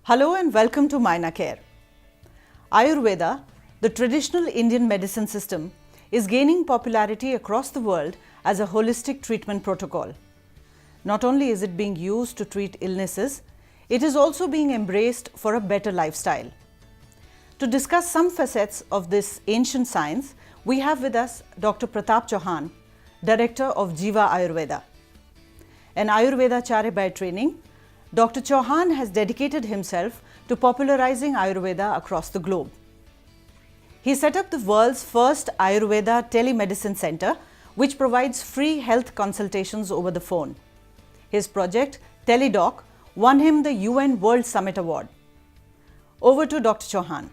Hello and welcome to MynaCare. Ayurveda, the traditional Indian medicine system, is gaining popularity across the world as a holistic treatment protocol. Not only is it being used to treat illnesses, it is also being embraced for a better lifestyle. To discuss some facets of this ancient science, we have with us Dr. Pratap Chauhan, Director of Jiva Ayurveda. An Ayurvedacharya by training, Dr. Chauhan has dedicated himself to popularizing Ayurveda across the globe. He set up the world's first Ayurveda telemedicine center, which provides free health consultations over the phone. His project, TeleDoc, won him the UN World Summit Award. Over to Dr. Chauhan.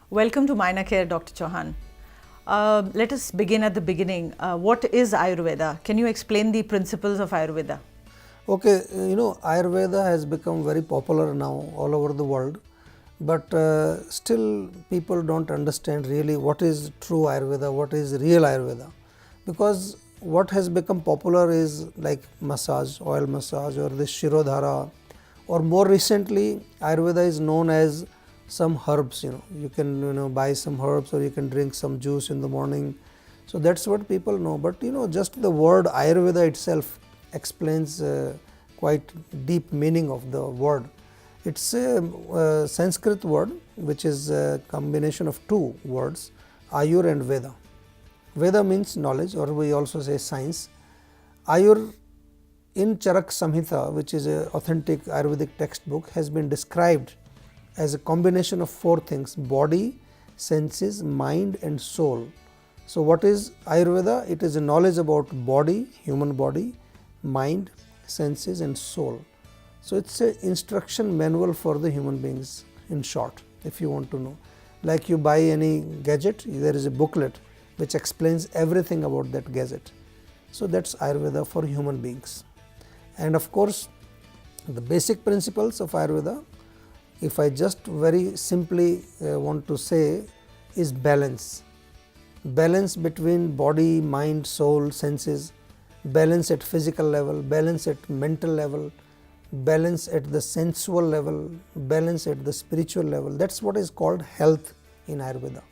Welcome to MynaCare, Dr. Chauhan. Let us begin at the beginning. What is Ayurveda? Can you explain the principles of Ayurveda? Okay, Ayurveda has become very popular now all over the world, but still people don't understand really what is true Ayurveda, what is real Ayurveda, because what has become popular is like massage, oil massage, or this Shirodhara, or more recently Ayurveda is known as some herbs. You can buy some herbs, or you can drink some juice in the morning. So that's what people know. But just the word Ayurveda itself explains quite deep meaning of the word. It's a Sanskrit word which is a combination of two words, Ayur and Veda. Veda means knowledge, or we also say science. Ayur in Charak Samhita, which is an authentic Ayurvedic textbook, has been described as a combination of four things: body, senses, mind and soul. So what is Ayurveda? It is a knowledge about body, human body, mind, senses and soul. So it's an instruction manual for the human beings, in short, if you want to know. Like you buy any gadget, there is a booklet which explains everything about that gadget. So that's Ayurveda for human beings. And of course, the basic principles of Ayurveda, if I just very simply want to say, is balance. Balance between body, mind, soul, senses, balance at physical level, balance at mental level, balance at the sensual level, balance at the spiritual level. That's what is called health in Ayurveda.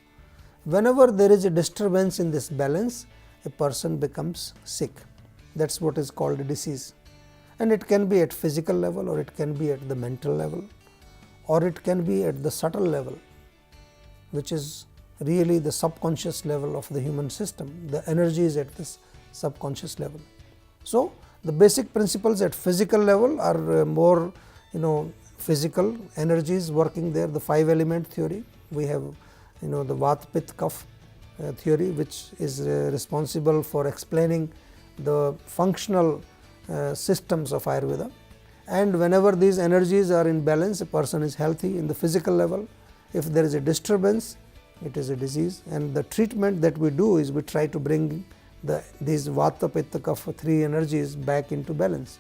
Whenever there is a disturbance in this balance, a person becomes sick. That's what is called a disease. And it can be at physical level, or it can be at the mental level, or it can be at the subtle level, which is really the subconscious level of the human system. The energy is at this subconscious level. So the basic principles at physical level are more physical energies working there. The 5 element theory, we have the Vata Pitta Kapha theory, which is responsible for explaining the functional systems of Ayurveda. And whenever these energies are in balance, a person is healthy in the physical level. If there is a disturbance, it is a disease. And the treatment that we do is we try to bring these Vata, Pitta, Kapha 3 energies back into balance.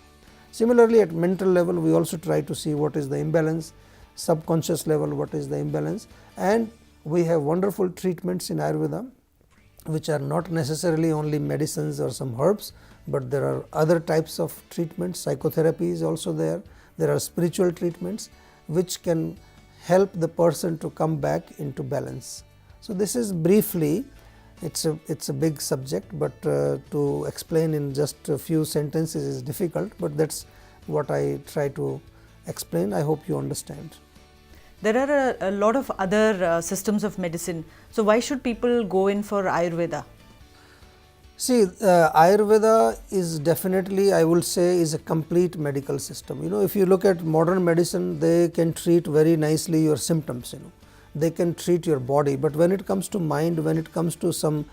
Similarly, at mental level, we also try to see what is the imbalance, subconscious level, what is the imbalance. And we have wonderful treatments in Ayurveda, which are not necessarily only medicines or some herbs, but there are other types of treatments. Psychotherapy is also there. There are spiritual treatments which can help the person to come back into balance. So this is briefly, it's a big subject, but to explain in just a few sentences is difficult, but that's what I try to explain. I hope you understand. There are a lot of other systems of medicine. So why should people go in for Ayurveda? See, Ayurveda is definitely, I will say, is a complete medical system. If you look at modern medicine, they can treat very nicely your symptoms. They can treat your body, but when it comes to mind, when it comes to some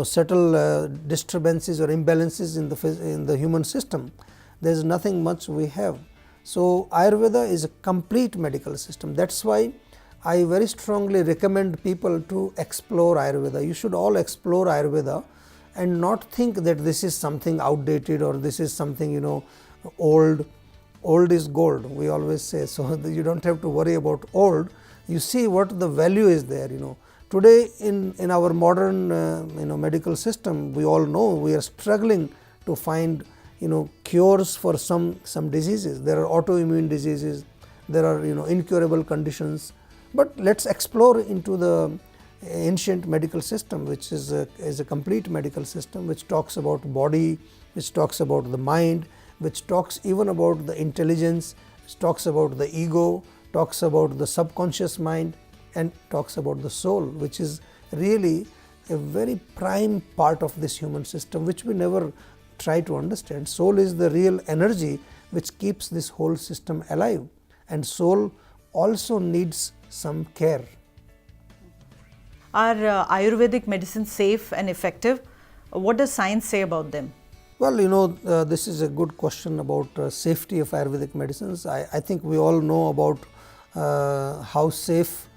subtle disturbances or imbalances in the human system, there is nothing much we have. So Ayurveda is a complete medical system. That's why I very strongly recommend people to explore Ayurveda. You should all explore Ayurveda and not think that this is something outdated, or this is something old. Old is gold, we always say. So you don't have to worry about old. you see what the value is there. Today in our modern medical system, we all know we are struggling to find cures for some diseases. There are autoimmune diseases, there are incurable conditions, but let us explore into the ancient medical system, which is a complete medical system, which talks about body, which talks about the mind, which talks even about the intelligence, which talks about the ego, talks about the subconscious mind, and talks about the soul, which is really a very prime part of this human system, which we never try to understand. Soul is the real energy which keeps this whole system alive, and soul also needs some care. Are Ayurvedic medicines safe and effective? What does science say about them? Well, this is a good question about safety of Ayurvedic medicines. I think we all know about how safe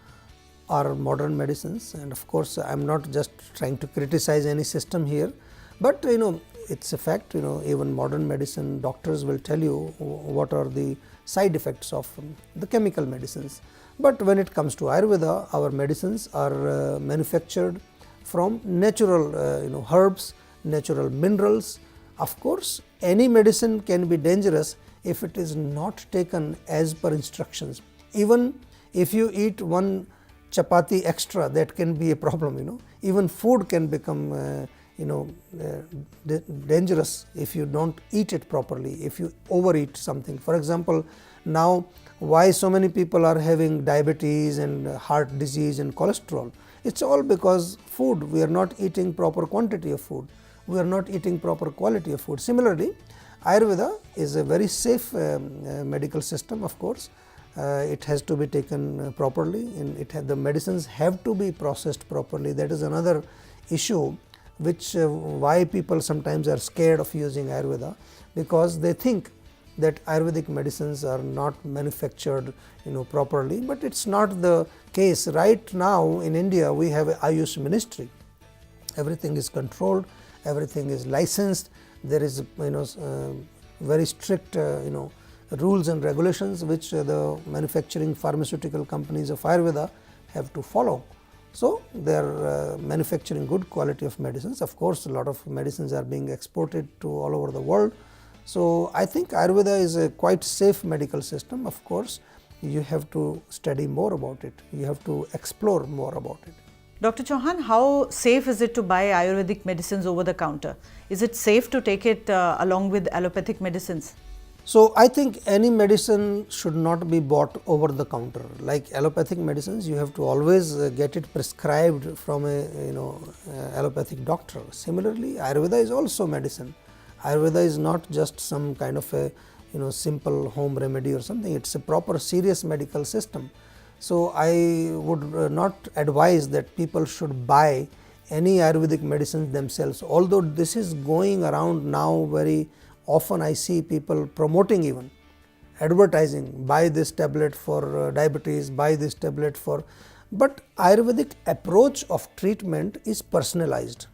are modern medicines, and of course, I am not just trying to criticize any system here, but it's a fact. Even modern medicine doctors will tell you what are the side effects of the chemical medicines. But when it comes to Ayurveda, our medicines are manufactured from natural herbs, natural minerals. Of course, any medicine can be dangerous if it is not taken as per instructions. Even if you eat one chapati extra, that can be a problem. Even food can become dangerous if you don't eat it properly, if you overeat something. For example, now why so many people are having diabetes and heart disease and cholesterol? It's all because food, we are not eating proper quantity of food, we are not eating proper quality of food. Similarly, Ayurveda is a very safe medical system. Of course, it has to be taken properly, and the medicines have to be processed properly. That is another issue which why people sometimes are scared of using Ayurveda, because they think that Ayurvedic medicines are not manufactured properly, but it's not the case. Right now in India we have a Ayush ministry. Everything is controlled, everything is licensed. There is very strict rules and regulations which the manufacturing pharmaceutical companies of Ayurveda have to follow. So, they are manufacturing good quality of medicines. Of course, a lot of medicines are being exported to all over the world. So, I think Ayurveda is a quite safe medical system. Of course, you have to study more about it, you have to explore more about it. Dr. Chauhan, how safe is it to buy Ayurvedic medicines over the counter? Is it safe to take it along with allopathic medicines? So, I think any medicine should not be bought over the counter. Like allopathic medicines, you have to always get it prescribed from a allopathic doctor. Similarly, Ayurveda is also medicine. Ayurveda is not just some kind of a simple home remedy or something. It's a proper serious medical system. So, I would not advise that people should buy any Ayurvedic medicines themselves, although this is going around now very often. I see people promoting, even advertising, buy this tablet for diabetes, buy this tablet for, but Ayurvedic approach of treatment is personalized.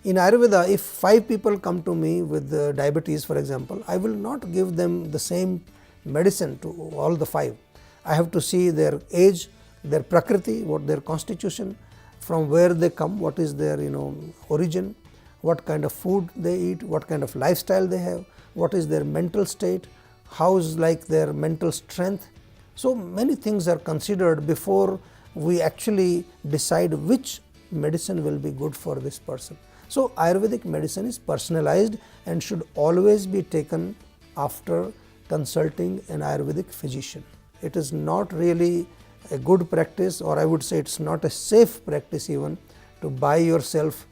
In Ayurveda, if 5 people come to me with diabetes, for example, I will not give them the same medicine to all the 5. I have to see their age, their prakriti, what their constitution, from where they come, what is their origin, what kind of food they eat, what kind of lifestyle they have, what is their mental state, how is like their mental strength. So many things are considered before we actually decide which medicine will be good for this person. So Ayurvedic medicine is personalized and should always be taken after consulting an Ayurvedic physician. It is not really a good practice, or I would say it's not a safe practice even, to buy yourself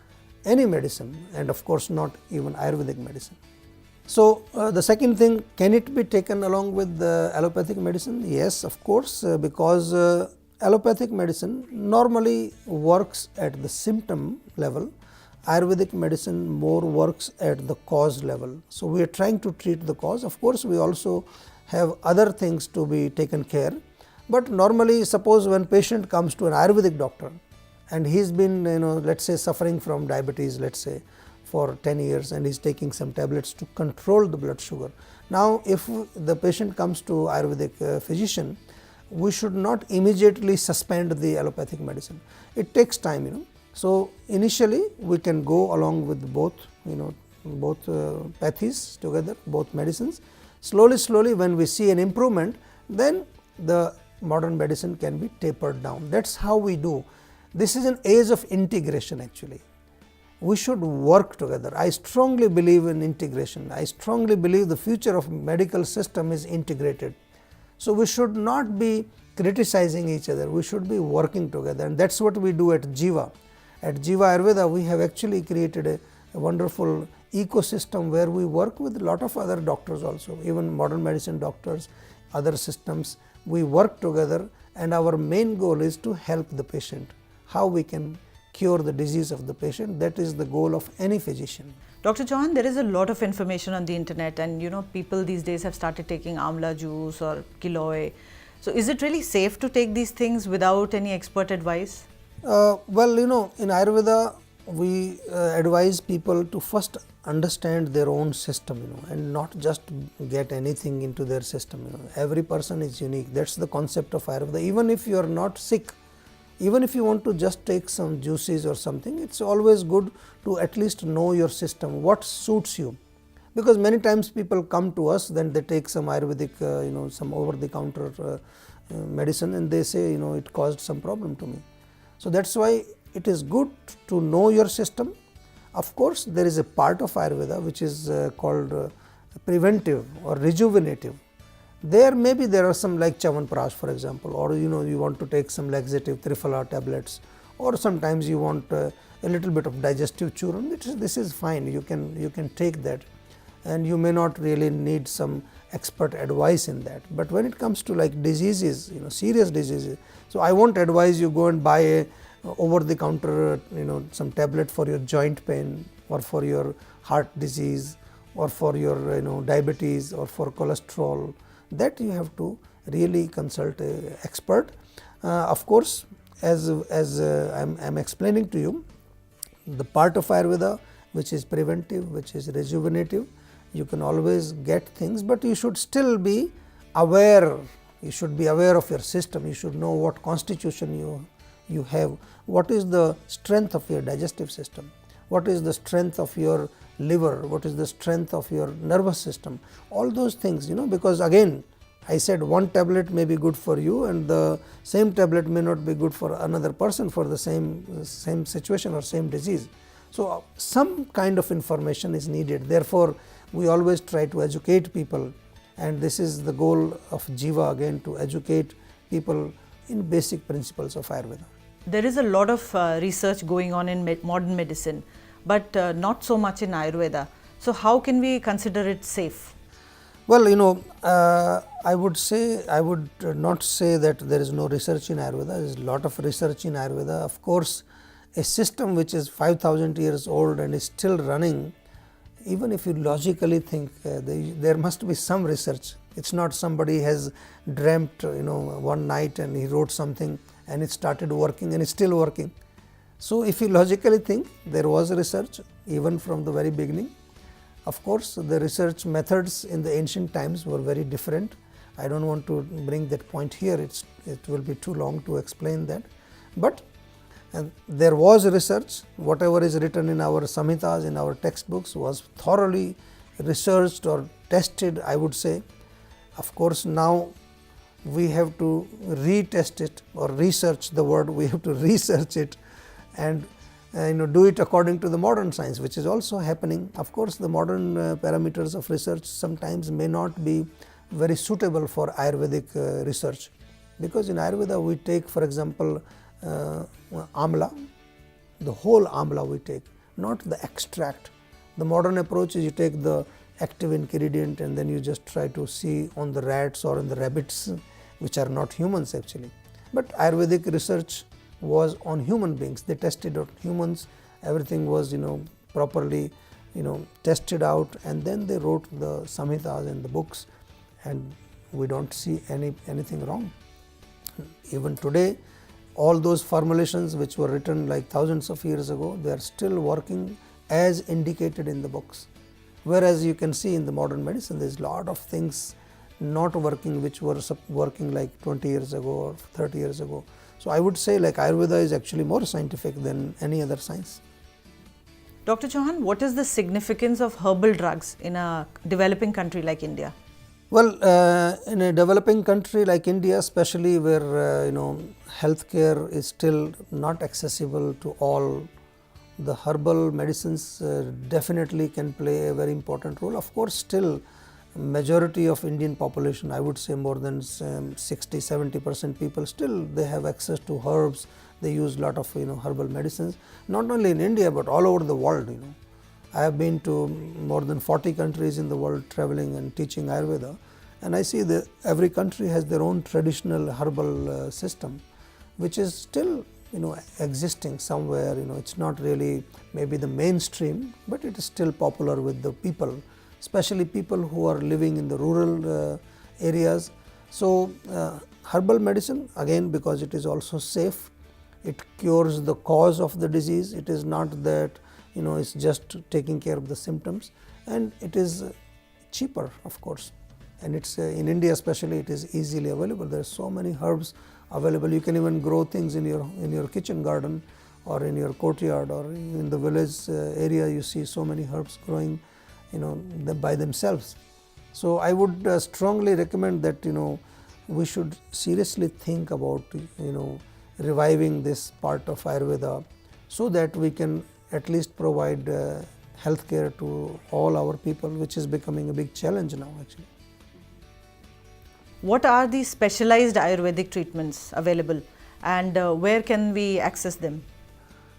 any medicine, and of course not even Ayurvedic medicine. So the second thing, can it be taken along with the allopathic medicine? Yes, of course, because allopathic medicine normally works at the symptom level. Ayurvedic medicine more works at the cause level. So we are trying to treat the cause. Of course, we also have other things to be taken care, but normally suppose when patient comes to an Ayurvedic doctor and he's been let's say suffering from diabetes, let's say for 10 years, and he's taking some tablets to control the blood sugar. Now if the patient comes to Ayurvedic physician, we should not immediately suspend the allopathic medicine. It takes time, So, initially we can go along with both, both pathies together, both medicines. Slowly when we see an improvement, then the modern medicine can be tapered down. That is how we do. This is an age of integration actually. We should work together. I strongly believe in integration. I strongly believe the future of medical system is integrated. So, we should not be criticizing each other, we should be working together, and that is what we do at Jiva. At Jiva Ayurveda, we have actually created a wonderful ecosystem where we work with a lot of other doctors also, even modern medicine doctors, other systems. We work together, and our main goal is to help the patient. How we can cure the disease of the patient, that is the goal of any physician. Dr. Chauhan, there is a lot of information on the internet, and people these days have started taking amla juice or giloy. So, is it really safe to take these things without any expert advice? Well, in Ayurveda, we advise people to first understand their own system, and not just get anything into their system. Every person is unique. That is the concept of Ayurveda. Even if you are not sick, even if you want to just take some juices or something, it is always good to at least know your system, what suits you. Because many times people come to us, then they take some Ayurvedic, some over the counter medicine, and they say, it caused some problem to me. So, that is why it is good to know your system. Of course, there is a part of Ayurveda which is called preventive or rejuvenative. There maybe there are some like Chyawanprash for example, or you want to take some laxative Triphala tablets, or sometimes you want a little bit of digestive churn. This is fine, you can take that, and you may not really need some expert advice in that. But when it comes to like diseases, serious diseases, so I won't advise you go and buy a over the counter some tablet for your joint pain, or for your heart disease, or for your diabetes, or for cholesterol. That you have to really consult an expert. Of course, as I am explaining to you, the part of Ayurveda which is preventive, which is rejuvenative, you can always get things, but you should still be aware. You should be aware of your system. You should know what constitution you have, what is the strength of your digestive system, what is the strength of your liver, what is the strength of your nervous system, all those things, because again I said one tablet may be good for you, and the same tablet may not be good for another person for the same situation or same disease. So, some kind of information is needed. Therefore, we always try to educate people, and this is the goal of Jiva, again, to educate people in basic principles of Ayurveda. There is a lot of research going on in modern medicine, but not so much in Ayurveda. So, how can we consider it safe? Well, I would not say that there is no research in Ayurveda. There is a lot of research in Ayurveda. Of course, a system which is 5,000 years old and is still running, even if you logically think, there must be some research. It is not somebody has dreamt one night and he wrote something and it started working and it is still working. So, if you logically think, there was research even from the very beginning. Of course, the research methods in the ancient times were very different. I do not want to bring that point here, it will be too long to explain that. But there was research. Whatever is written in our samhitas, in our textbooks, was thoroughly researched or tested, I would say. Of course, now we have to retest it, or research the word, we have to research it and do it according to the modern science, which is also happening. Of course, the modern parameters of research sometimes may not be very suitable for Ayurvedic research, because in Ayurveda we take, for example, amla, the whole amla we take, not the extract. The modern approach is you take the active ingredient and then you just try to see on the rats or on the rabbits, which are not humans actually. But Ayurvedic research was on human beings. They tested on humans, everything was properly tested out, and then they wrote the samhitas and the books, and we do not see anything wrong. Even today, all those formulations which were written like thousands of years ago, they are still working as indicated in the books. Whereas you can see in the modern medicine, there is a lot of things not working which were working like 20 years ago or 30 years ago. So I would say like Ayurveda is actually more scientific than any other science. Dr. Chauhan, what is the significance of herbal drugs in a developing country like India? Well, in a developing country like India, especially where healthcare is still not accessible to all, the herbal medicines definitely can play a very important role. Of course, still majority of Indian population, I would say more than 60-70% people, still they have access to herbs. They use lot of herbal medicines, not only in India but all over the world. I have been to more than 40 countries in the world traveling and teaching Ayurveda, and I see that every country has their own traditional herbal system, which is still existing somewhere. It's not really maybe the mainstream, but it is still popular with the people, especially people who are living in the rural areas. So herbal medicine, again, because it is also safe, it cures the cause of the disease. It is not that it's just taking care of the symptoms, and it is cheaper, of course, and it's in India especially it is easily available. There are so many herbs available. You can even grow things in your kitchen garden or in your courtyard, or in the village area you see so many herbs growing by themselves. So I would strongly recommend that we should seriously think about reviving this part of Ayurveda, so that we can at least provide health care to all our people, which is becoming a big challenge now actually. What are the specialized Ayurvedic treatments available, and where can we access them?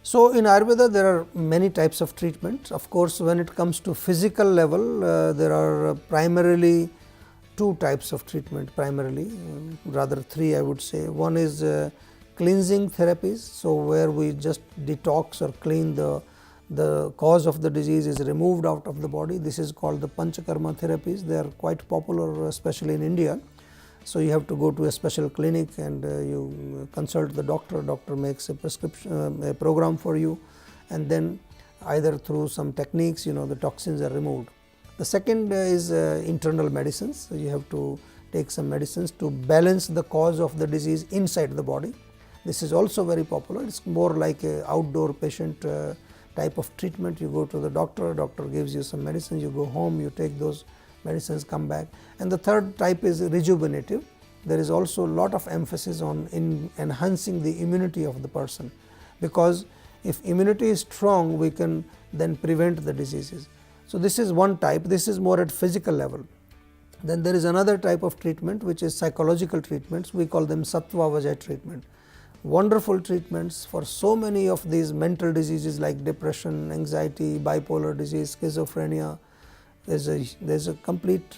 So in Ayurveda there are many types of treatments. Of course, when it comes to physical level, there are primarily two types of treatment, rather three I would say. One is cleansing therapies, so where we just detox or clean the cause of the disease is removed out of the body. This is called the Panchakarma therapies. They are quite popular, especially in India. So you have to go to a special clinic and you consult the doctor. Doctor makes a prescription, a program for you, and then either through some techniques, the toxins are removed. The second is internal medicines. So you have to take some medicines to balance the cause of the disease inside the body. This is also very popular. It's more like a outdoor patient type of treatment. You go to the doctor, doctor gives you some medicine, you go home, you take those medicines, come back. And the third type is rejuvenative. There is also a lot of emphasis on enhancing the immunity of the person, because if immunity is strong, we can then prevent the diseases. So this is one type. This is more at physical level. Then there is another type of treatment which is psychological treatments. We call them Sattva Vajay treatment. Wonderful treatments for so many of these mental diseases like depression, anxiety, bipolar disease, schizophrenia. There's a complete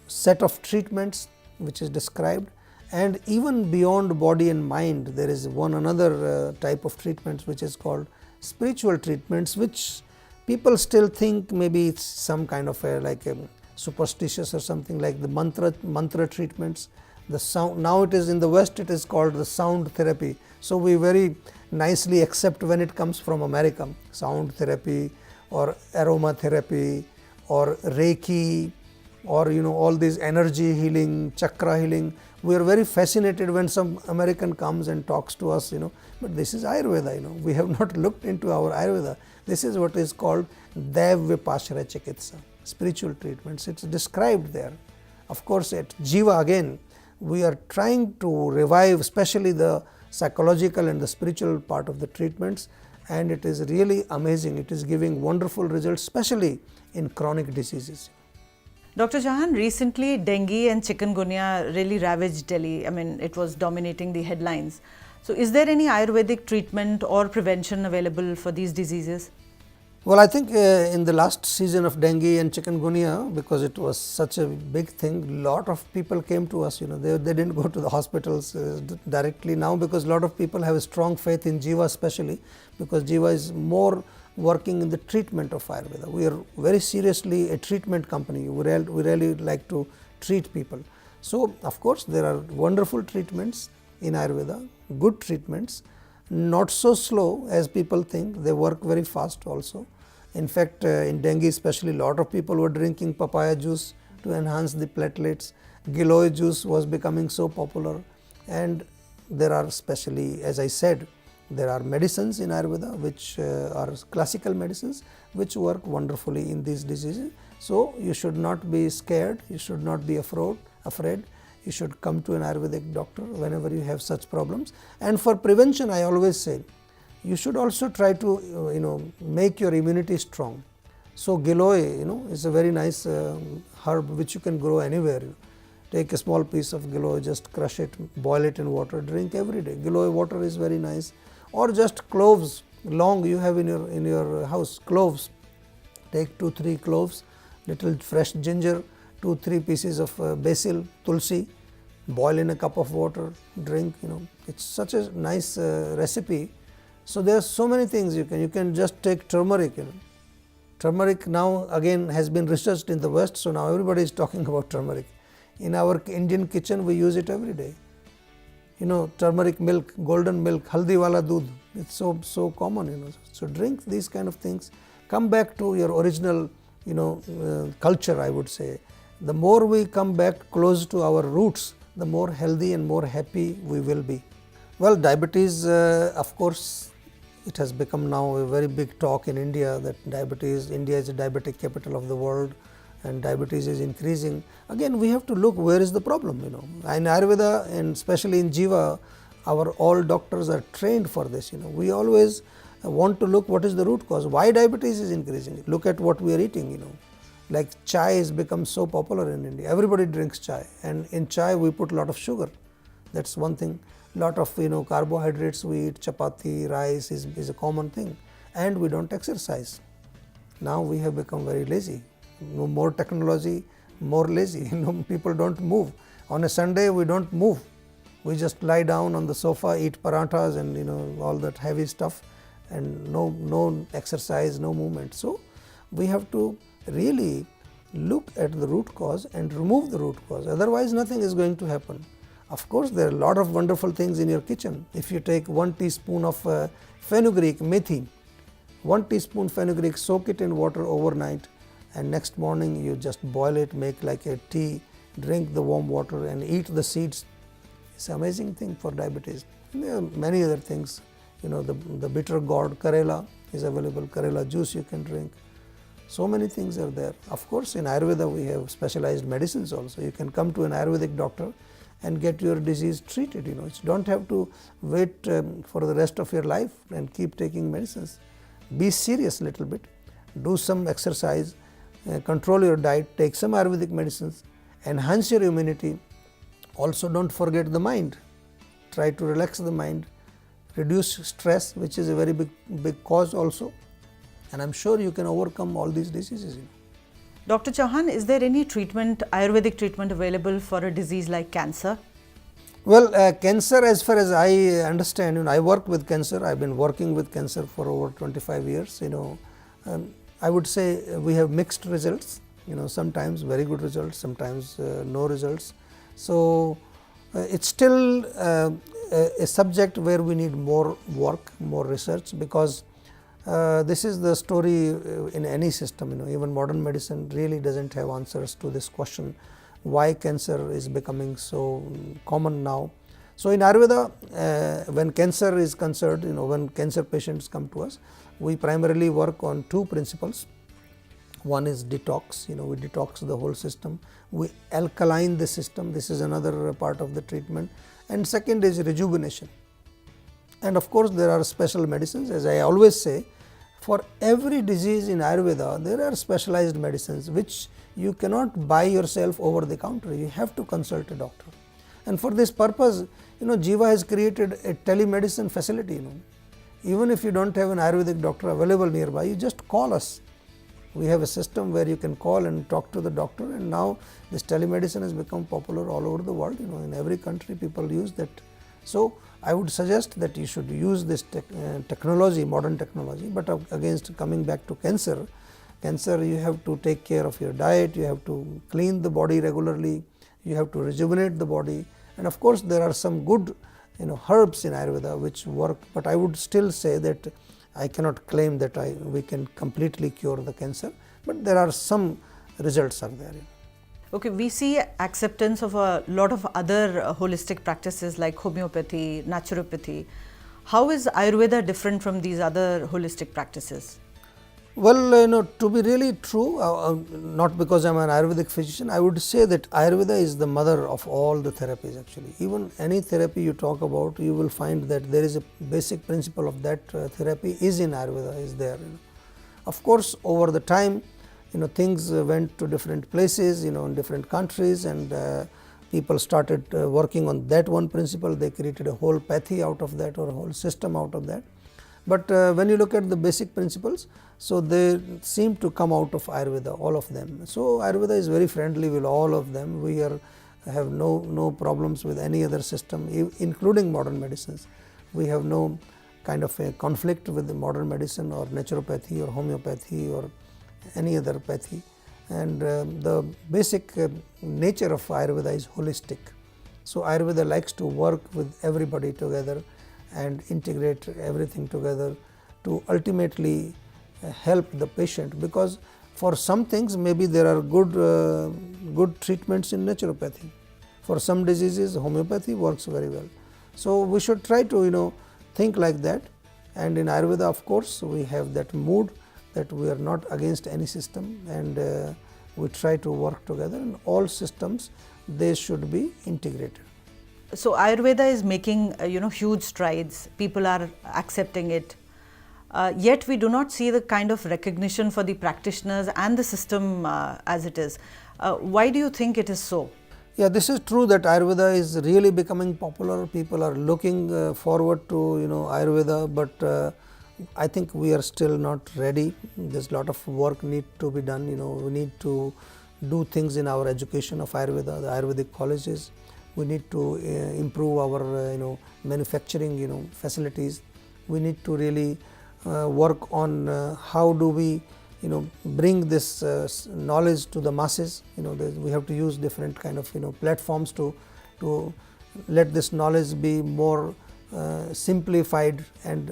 set of treatments which is described, and even beyond body and mind there is another type of treatments which is called spiritual treatments, which people still think maybe it's some kind of superstitious or something, like the mantra treatments. The sound, now it is in the West, it is called the sound therapy. So we very nicely accept when it comes from America, sound therapy or aromatherapy or Reiki, or all these energy healing, chakra healing. We are very fascinated when some American comes and talks to us, but this is Ayurveda. We have not looked into our Ayurveda. This is what is called Dev Vipashara Chikitsa, spiritual treatments. It's described there. Of course, at Jiva again, we are trying to revive especially the psychological and the spiritual part of the treatments, and it is really amazing. It is giving wonderful results, especially in chronic diseases. Dr. Chauhan, recently dengue and chikungunya really ravaged Delhi. I mean, it was dominating the headlines. So is there any Ayurvedic treatment or prevention available for these diseases? Well, I think in the last season of dengue and chikungunya, because it was such a big thing, lot of people came to us. They didn't go to the hospitals directly now, because a lot of people have a strong faith in Jiva, especially because Jiva is more working in the treatment of Ayurveda. We are very seriously a treatment company. We really like to treat people. So of course there are wonderful treatments in Ayurveda, good treatments, not so slow as people think. They work very fast also. In fact, in dengue especially, lot of people were drinking papaya juice to enhance the platelets. Giloy juice was becoming so popular, and there are, especially as I said, there are medicines in Ayurveda which are classical medicines which work wonderfully in these diseases. So you should not be scared, you should not be afraid. You should come to an Ayurvedic doctor whenever you have such problems. And for prevention, I always say, you should also try to make your immunity strong. So Giloy is a very nice herb which you can grow anywhere. Take a small piece of Giloy, just crush it, boil it in water, drink every day. Giloy water is very nice. Or just cloves, long you have in your house, cloves. Take 2-3 cloves, little fresh ginger, 2-3 pieces of basil, tulsi, boil in a cup of water, drink. It's such a nice recipe. So there are so many things you can just take turmeric. Turmeric now again has been researched in the West, so now everybody is talking about turmeric. In our Indian kitchen we use it every day. Turmeric milk, golden milk, haldi wala doodh, it's so common. So drink these kind of things. Come back to your original culture, I would say. The more we come back close to our roots, the more healthy and more happy we will be. Well, diabetes, of course, it has become now a very big talk in India that India is a diabetic capital of the world and diabetes is increasing. Again, we have to look where is the problem. In Ayurveda and especially in Jiva, all doctors are trained for this. We always want to look what is the root cause, why diabetes is increasing. Look at what we are eating. Like chai has become so popular in India. Everybody drinks chai, and in chai we put a lot of sugar. That's one thing. Lot of carbohydrates we eat, chapati, rice is a common thing, and we don't exercise. Now we have become very lazy. More technology, more lazy. People don't move. On a Sunday we don't move. We just lie down on the sofa, eat parathas and all that heavy stuff, and no exercise, no movement. So we have to really look at the root cause and remove the root cause. Otherwise nothing is going to happen. Of course, there are a lot of wonderful things in your kitchen. If you take 1 teaspoon of fenugreek, methi, 1 teaspoon fenugreek, soak it in water overnight, and next morning you just boil it, make like a tea, drink the warm water and eat the seeds. It's an amazing thing for diabetes. And there are many other things. The bitter gourd, Karela is available, Karela juice you can drink. So many things are there. Of course, in Ayurveda we have specialized medicines also. You can come to an Ayurvedic doctor and get your disease treated. You don't have to wait for the rest of your life and keep taking medicines. Be serious a little bit, do some exercise, control your diet, take some Ayurvedic medicines, enhance your immunity. Also don't forget the mind. Try to relax the mind, reduce stress, which is a very big cause also, and I'm sure you can overcome all these diseases. Dr. Chauhan, is there any Ayurvedic treatment available for a disease like cancer? Well, cancer, as far as I understand, I work with cancer. I've been working with cancer for over 25 years. I would say we have mixed results. Sometimes very good results, sometimes no results. So it's still a subject where we need more work, more research, because this is the story in any system. Even modern medicine really doesn't have answers to this question, why cancer is becoming so common now. So in Ayurveda, when cancer is concerned, when cancer patients come to us, we primarily work on 2 principles. One is detox. We detox the whole system. We alkaline the system. This is another part of the treatment. And second is rejuvenation. And of course, there are special medicines. As I always say, for every disease in Ayurveda, there are specialized medicines which you cannot buy yourself over the counter. You have to consult a doctor. And for this purpose, Jiva has created a telemedicine facility. Even if you don't have an Ayurvedic doctor available nearby, you just call us. We have a system where you can call and talk to the doctor, and now this telemedicine has become popular all over the world. In every country people use that. So I would suggest that you should use this technology, modern technology. But against coming back to cancer, you have to take care of your diet, you have to clean the body regularly, you have to rejuvenate the body, and of course there are some good herbs in Ayurveda which work, but I would still say that I cannot claim that we can completely cure the cancer, but there are some results are there. Okay, we see acceptance of a lot of other holistic practices like homeopathy, naturopathy. How is Ayurveda different from these other holistic practices? Well, to be really true, not because I am an Ayurvedic physician, I would say that Ayurveda is the mother of all the therapies actually. Even any therapy you talk about, you will find that there is a basic principle of that therapy is in Ayurveda, is there. Of course, over the time, things went to different places, in different countries, and people started working on that one principle. They created a whole pathy out of that or a whole system out of that. But when you look at the basic principles, so they seem to come out of Ayurveda, all of them. So Ayurveda is very friendly with all of them. We have no problems with any other system, including modern medicines. We have no kind of a conflict with the modern medicine or naturopathy or homeopathy or any other pathy. And the basic nature of Ayurveda is holistic. So Ayurveda likes to work with everybody together and integrate everything together to ultimately help the patient, because for some things maybe there are good treatments in naturopathy. For some diseases homeopathy works very well. So we should try to think like that, and in Ayurveda of course we have that mood that we are not against any system, and we try to work together, and all systems they should be integrated. So Ayurveda is making huge strides. People are accepting it. Yet we do not see the kind of recognition for the practitioners and the system as it is. Why do you think it is so? Yeah, this is true that Ayurveda is really becoming popular. People are looking forward to Ayurveda, but I think we are still not ready. There's a lot of work need to be done. We need to do things in our education of Ayurveda, the Ayurvedic colleges. We need to improve our manufacturing facilities. We need to really work on how do we bring this knowledge to the masses. We have to use different kind of platforms to let this knowledge be more simplified, and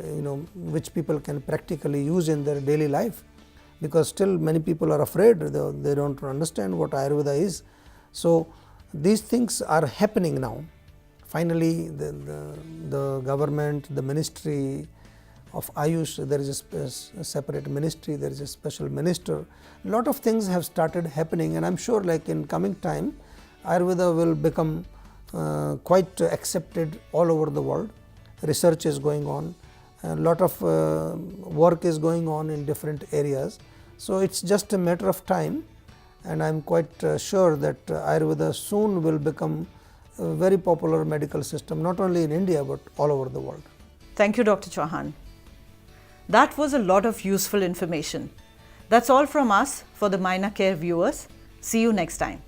which people can practically use in their daily life, because still many people are afraid, they don't understand what Ayurveda is. So these things are happening now. Finally the government, the ministry of Ayush, there is a separate ministry, there is a special minister. A lot of things have started happening, and I am sure like in coming time Ayurveda will become quite accepted all over the world. Research is going on, a lot of work is going on in different areas. So it's just a matter of time, and I am quite sure that Ayurveda soon will become a very popular medical system, not only in India but all over the world. Thank you, Dr. Chauhan. That was a lot of useful information. That's all from us for the MynaCare viewers. See you next time.